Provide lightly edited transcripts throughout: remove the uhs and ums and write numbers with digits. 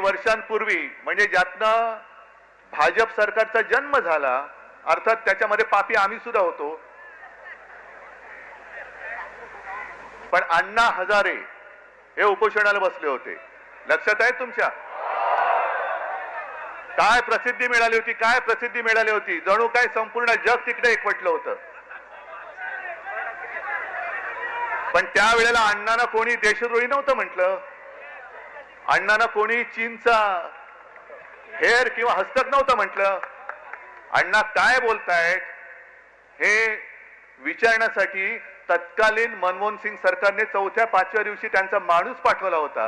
वर्षांपूर्वी म्हणजे ज्यातनं भाजप सरकारचा जन्म झाला, अर्थात त्याच्यामध्ये पापी आम्ही सुद्धा होतो, पण अण्णा हजारे हे उपोषणाला बसले होते. लक्षात आहे तुमच्या? काय प्रसिद्धी मिळाली होती, काय प्रसिद्धी मिळाली होती, जणू काय संपूर्ण जग तिकडे एकवटलं होतं. पण त्यावेळेला अण्णांना कोणी देशद्रोही नव्हतं म्हटलं, अण्णांना कोणी चीनचा हेर किंवा हस्तक नव्हतं म्हटलं. अण्णा काय बोलतायत हे विचारण्यासाठी तत्कालीन मनमोहन सिंग सरकारने 4-5व्या दिवशी त्यांचा माणूस पाठवला होता,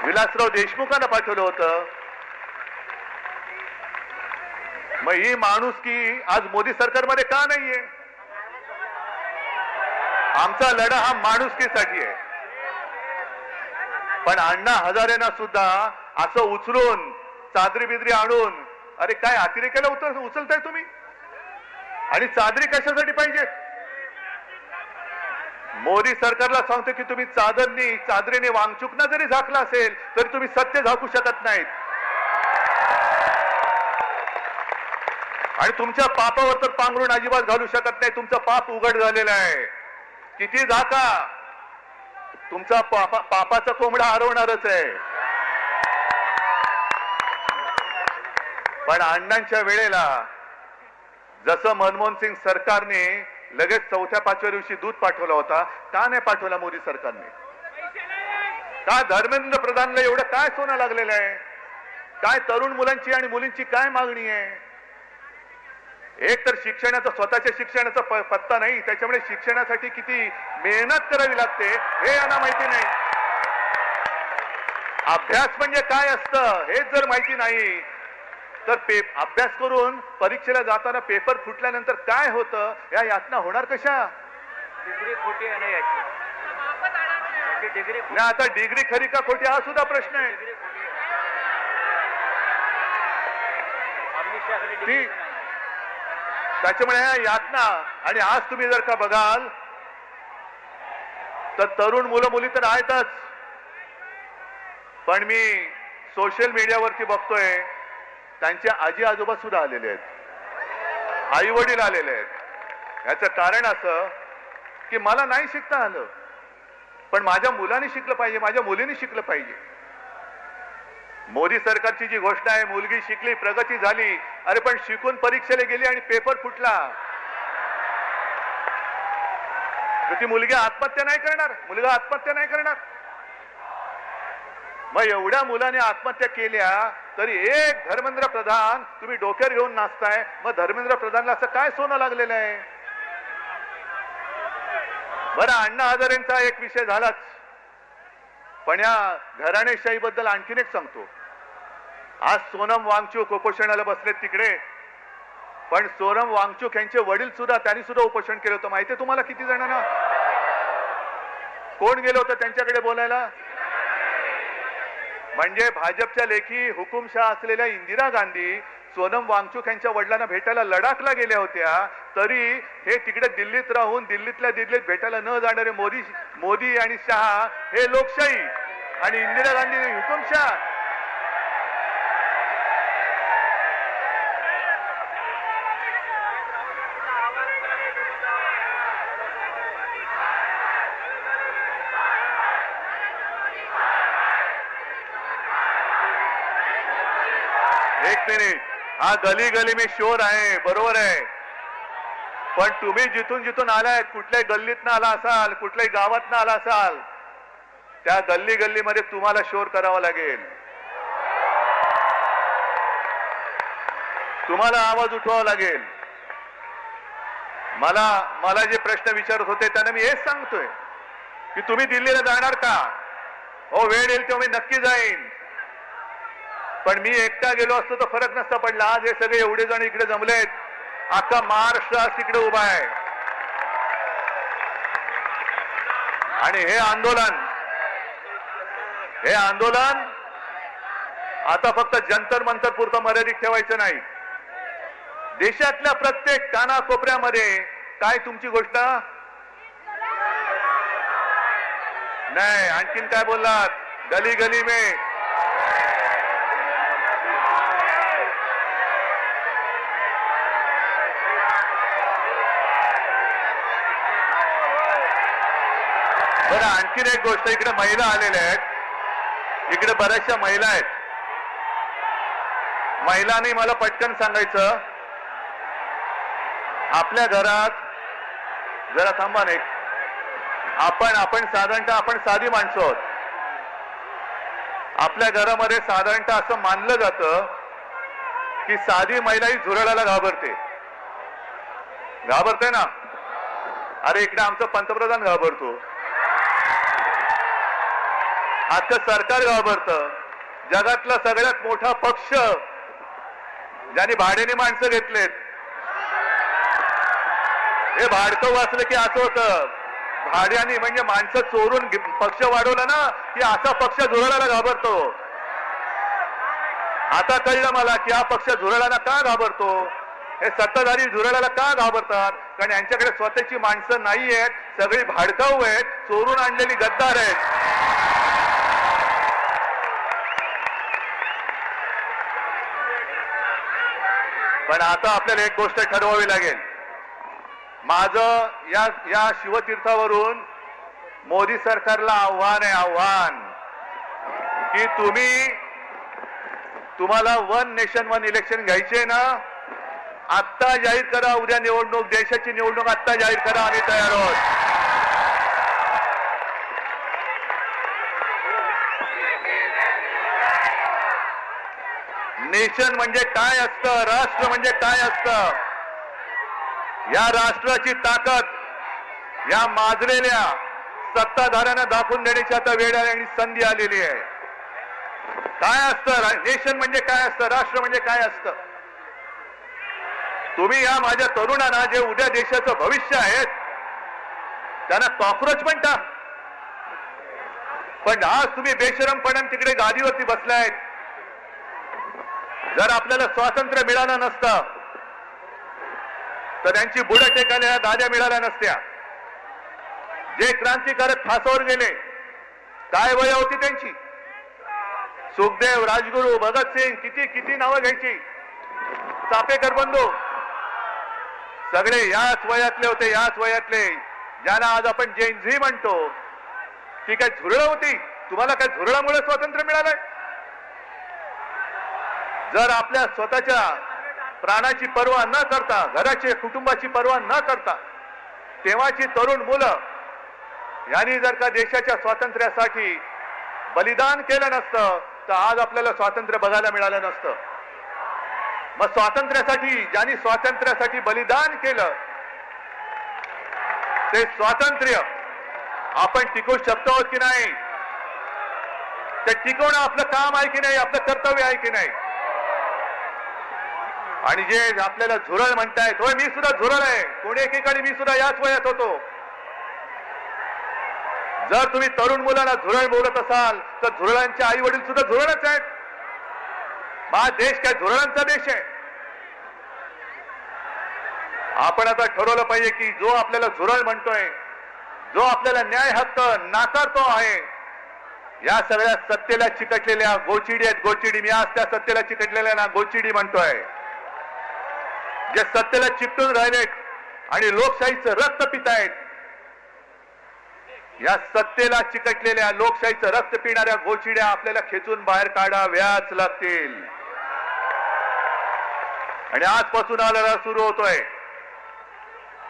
विलासराव देशमुखांना पाठवलं होतं. मग ही माणुसकी आज मोदी सरकारमध्ये का नाहीये? आमचा लढा हा माणुसकीसाठी आहे. पण अण्णा हजारेंना सुद्धा असं उचलून चादरी बिदरी आणून, अरे काय अतिरेकाला उचलताय तुम्ही? आणि चादरी कशासाठी पाहिजे? मोदी सरकारला सांगतो की तुम्ही चादरीने वांगचुकना जरी झाकला असेल तरी तुम्ही सत्य झाकू शकत नाहीत. आणि तुमच्या पापावर तर पांघरून अजिबात घालू शकत नाही. तुमचं पाप उघड झालेलं आहे. किती झाका, तुमचा पापाचा कोंबडा हरवणारच आहे. पण अण्णांच्या वेळेला जसं मनमोहन सिंग सरकारने लगेच 4-5व्या दिवशी दूध पाठवला होता, का नाही पाठवला मोदी सरकारने? का धर्मेंद्र प्रधानला एवढं काय सोनं लागलेलं आहे? काय तरुण मुलांची आणि मुलींची काय मागणी आहे? एक तर शिक्षणाचा, स्वतःच्या शिक्षणाचा पत्ता नाही, त्याच्यामुळे शिक्षणासाठी किती मेहनत करावी लागते हे यांना माहिती नाही. अभ्यास म्हणजे काय असतं हेच जर माहिती नाही तर अभ्यास करून परीक्षेला जाताना पेपर फुटल्यानंतर काय होतं या यातना होणार कशा? डिग्री खोटी आहे ना याची. नाही, आता डिग्री खरी का खोटी हा सुद्धा प्रश्न आहे. त्याच्यामुळे ह्या यातना, आणि आज तुम्ही जर का बघाल तर तरुण मुलं मुली तर आहेतच, पण मी सोशल मीडियावरती बघतोय त्यांचे आजी आजोबा सुद्धा आलेले आहेत, आई वडील आलेले आहेत. याचं कारण असं की मला नाही शिकता आलं, पण माझ्या मुलाने शिकलं पाहिजे, माझ्या मुलीने शिकलं पाहिजे. मोदी सरकारची जी घोषणा आहे, मुलगी शिकली प्रगती झाली, अरे पण शिकून परीक्षेला गेली आणि पेपर फुटला, तर ती मुलगी आत्महत्या नाही करणार, मुलगा आत्महत्या नाही करणार. मग एवढ्या मुलाने आत्महत्या केल्या तरी एक धर्मेंद्र प्रधान तुम्ही डोक्यावर घेऊन नाचताय. मग धर्मेंद्र प्रधानला असं काय सोनं लागलेलं आहे? बरं, अण्णा हजारेंचा एक विषय झालाच, पण या घराणेशाही बद्दल आणखीन एक सांगतो. आज सोनम वांगचुक उपोषणाला बसलेत तिकडे, पण सोनम वांगचुक यांचे वडील सुद्धा, त्यांनी सुद्धा उपोषण केलं होतं. माहितीये तुम्हाला किती जणांना? कोण गेलं होतं त्यांच्याकडे बोलायला? म्हणजे भाजपच्या लेखी हुकुमशाह असलेल्या इंदिरा गांधी सोनम वांगचुक यांच्या वडिलांना भेटायला लडाखला गेल्या होत्या, तरी हे तिकडे दिल्लीत राहून दिल्लीतल्या दिल्लीत भेटायला न जाणारे मोदी आणि शहा हे लोकशाही आणि इंदिरा गांधी हुकुमशाह. एक मिनिट, हा गली गली में शोर आहे, बरोबर आहे, पण तुम्ही जिथून जिथून आलाय, कुठल्याही गल्लीतनं आला असाल, कुठल्याही गावातनं आला असाल, त्या गल्ली गल्लीमध्ये तुम्हाला शोर करावा लागेल, तुम्हाला आवाज उठवावा लागेल. मला जे प्रश्न विचारत होते त्यांना मी हेच सांगतोय की तुम्ही दिल्लीला जाणार का? हो, वेळ येईल तेव्हा मी नक्की जाईन, पण मी एकटा गेलो असतो तर फरक नसता पडला. आज हे सगळे एवढे जण इकडे जमलेत, अख्खा महाराष्ट्र आज तिकडे उभा आहे. आणि हे आंदोलन आता फक्त जंतर मंतर पुरतं मर्यादित ठेवायचं नाही. देशातल्या प्रत्येक कानाकोपऱ्यामध्ये काय तुमची घोषणा? नाही, आणखीन काय बोललात? गली गली में बरं, आणखीन एक गोष्ट, इकडे महिला आलेल्या आहेत, इकडे बऱ्याचशा महिला आहेत. महिलांनी मला पटकन सांगायचं, आपल्या घरात जरा थांबा नाही, आपण साधारणतः आपण साधी माणसं आहोत. आपल्या घरामध्ये साधारणतः असं मानलं जातं की साधी महिला ही झुरळाला घाबरते ना. अरे इकडे आमचं पंतप्रधान घाबरतो, अख्खं सरकार घाबरतं. जगातला सगळ्यात मोठा पक्ष ज्यांनी भाड्याने माणसं घेतलेत, हे भाडकं वाचलं की असं होतं, भाड्याने म्हणजे माणसं चोरून पक्ष वाढवला ना की असा पक्ष झुरळाला घाबरतो. आता कळलं मला की हा पक्ष झुरळाला का घाबरतो. हे सत्ताधारी झुरळाला का घाबरतात, कारण यांच्याकडे स्वतःची माणसं नाही आहेत, सगळी भाडकाऊ आहेत, चोरून आणलेली गद्दार आहेत. पण आता आपल्याला एक गोष्ट ठरवावी लागेल. माझं या शिवतीर्थावरून मोदी सरकारला आव्हान आहे, आव्हान की तुम्हाला वन नेशन वन इलेक्शन घ्यायचे ना, आत्ता जाहीर करा. उद्या निवडणूक, देशाची निवडणूक आत्ता जाहीर करा, आम्ही तयार आहोत. नेशन म्हणजे काय असतं, राष्ट्र म्हणजे काय असतं, या राष्ट्राची ताकद या माजलेल्या सत्ताधाऱ्यांना दाखवून देण्याची आता वेळ आणि संधी आलेली आहे. काय असतं नेशन म्हणजे काय असतं, राष्ट्र म्हणजे काय असतं. तुम्ही या माझ्या तरुणांना, जे उद्या देशाचं भविष्य आहेत, त्यांना कॉक्रोच म्हणता, पण आज तुम्ही बेशरमपणाने तिकडे गादीवरती बसलायत. जर आपल्याला स्वातंत्र्य मिळालं नसतं तर त्यांची बुडं टेकायला गाद्या मिळाल्या नसत्या. जे क्रांतिकारक फासावर गेले, काय वय होती त्यांची. सुखदेव, राजगुरू, भगतसिंग, किती किती नावं घ्यायची. चापेकर बंधू सगळे याच वयातले होते, याच वयातले, ज्यांना आज आपण जेनझी म्हणतो. ती काय झुरळ होती. तुम्हाला काय झुरळामुळे स्वातंत्र्य मिळालंय. जर आपल्या स्वतःच्या प्राणाची पर्वा न करता, घराची कुटुंबाची पर्वा न करता, तेव्हाची तरुण मुलं यांनी जर का देशाच्या स्वातंत्र्यासाठी बलिदान केलं नसतं तर आज आपल्याला स्वातंत्र्य बघायला मिळालं नसतं. मग ज्यांनी स्वातंत्र्यासाठी बलिदान केलं, ते स्वातंत्र्य आपण टिकवू शकतो की नाही, ते टिकवणं आपलं काम आहे की नाही, आपलं कर्तव्य आहे की नाही. आणि जे आपल्याला झुरळ म्हणतायत, होय मी सुद्धा झुरळ आहे. कोणी एकेकाळी मी सुद्धा याच वयात होतो. जर तुम्ही तरुण मुलांना झुरळ बोलत असाल तर झुरळांचे आई वडील सुद्धा झुरळच आहेत. हा देश काय झुरळांचा देश आहे. आपण आता ठरवलं पाहिजे की जो आपल्याला झुरळ म्हणतोय, जो आपल्याला न्याय हक्क नाकारतो आहे, या सगळ्या सत्तेला चिकटलेल्या गोचिडी आहेत. गोचिडी, मी आज त्या सत्तेला चिकटलेल्या ना गोचिडी म्हणतोय. जे सत्तेला चिकटून राहिलेत आणि लोकशाहीचं रक्त पितायत, या सत्तेला चिकटलेल्या लोकशाहीचं रक्त पिणाऱ्या गोचिड्या आपल्याला खेचून बाहेर काढाव्याच लागतील. आणि आजपासून आलेला सुरू होतोय.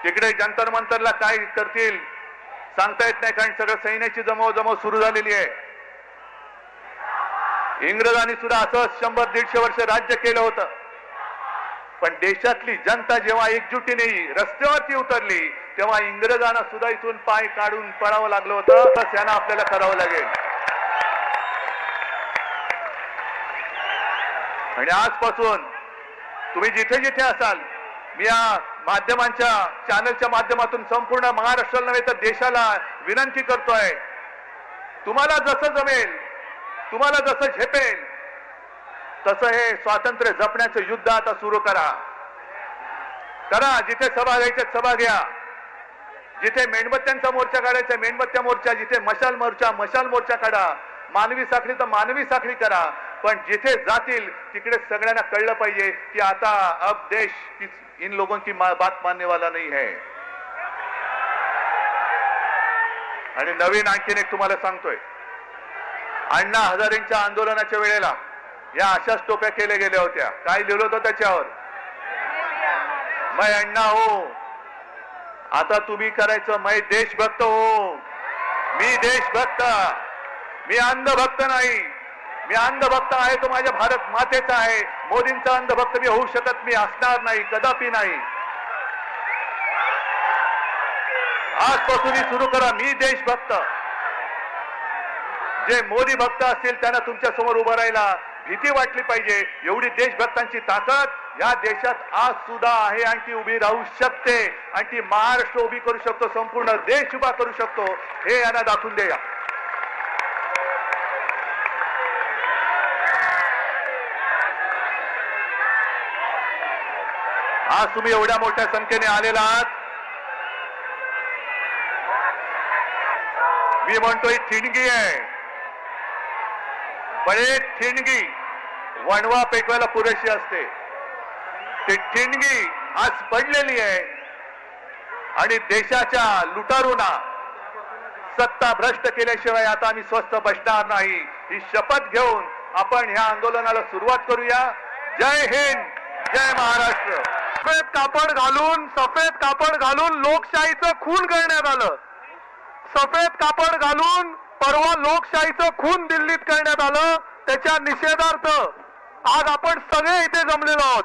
तिकडे जंतर मंतरला काय करतील सांगता येत नाही, कारण सगळं सैन्याची जमवाजमव सुरू झालेली आहे. इंग्रजांनी सुद्धा असं 100-150 वर्ष राज्य केलं होतं. पण देशातली जनता जेव्हा एकजुटीने रस्त्यावरती उतरली तेव्हा इंग्रजांना सुद्धा इथून पाय काढून पळावं लागलं होतं. तसं यांना आपल्याला करावं लागेल. आणि आजपासून तुम्ही जिथे जिथे असाल, मी या माध्यमांच्या चॅनलच्या माध्यमातून संपूर्ण महाराष्ट्राला नव्हे तर देशाला विनंती करतोय, तुम्हाला जसं जमेल, तुम्हाला जसं झेपेल तसं हे स्वातंत्र्य जपण्याचं युद्ध आता सुरू करा. जिथे सभा घ्यायच्या सभा घ्या, जिथे मेणबत्त्यांचा मोर्चा काढायचा मेणबत्त्या मोर्चा, जिथे मशाल मोर्चा काढा. मानवी साखळी तर मानवी साखळी करा, पण जिथे जातील तिकडे सगळ्यांना कळलं पाहिजे की आता अब देश इन लोगों की बात मानने वाला नहीं है. आणि नवीन आणखीन एक तुम्हाला सांगतोय, अण्णा हजारेंच्या आंदोलनाच्या वेळेला या अशाच टोप्या केल्या गेल्या होत्या. काय लिहिलं होतं त्याच्यावर? मैं अण्णा हो. आता तुम्ही करायचं मैं देशभक्त हो. मी देशभक्त, मी अंधभक्त नाही. मी अंधभक्त आहे तो माझ्या भारत मातेचा आहे. मोदींचा अंधभक्त मी होऊ शकत, मी असणार नाही, कदापि नाही. आजपासून सुरू करा मी देशभक्त. जे मोदी भक्त असतील त्यांना तुमच्या समोर उभं राहायला भीती वाटली पाहिजे. एवढी देशभक्तांची ताकद या देशात आज सुद्धा आहे आणि ती उभी राहू शकते आणि ती महाराष्ट्र उभी करू शकतो, संपूर्ण देश उभा करू शकतो, हे यांना दाखवून द्या. आज तुम्ही एवढ्या मोठ्या संख्येने आलेला आहात. मी म्हणतोय ठिणगी आहे, पण एक ठिणगी वणवा पेटवायला पुरेशी असते. ती ठिणगी आज पडलेली आहे आणि देशाच्या लुटारूंना सत्ता भ्रष्ट केल्याशिवाय आता आम्ही स्वस्थ बसणार नाही. ही शपथ घेऊन आपण ह्या आंदोलनाला सुरुवात करूया. जय हिंद, जय महाराष्ट्र. सफेद कापड घालून लोकशाहीचं खून करण्यात आलं. सफेद कापड घालून परवा लोकशाहीचं खून दिल्लीत करण्यात आलं. त्याच्या निषेधार्थ आज आपण सगळे इथे जमलेलो आहोत.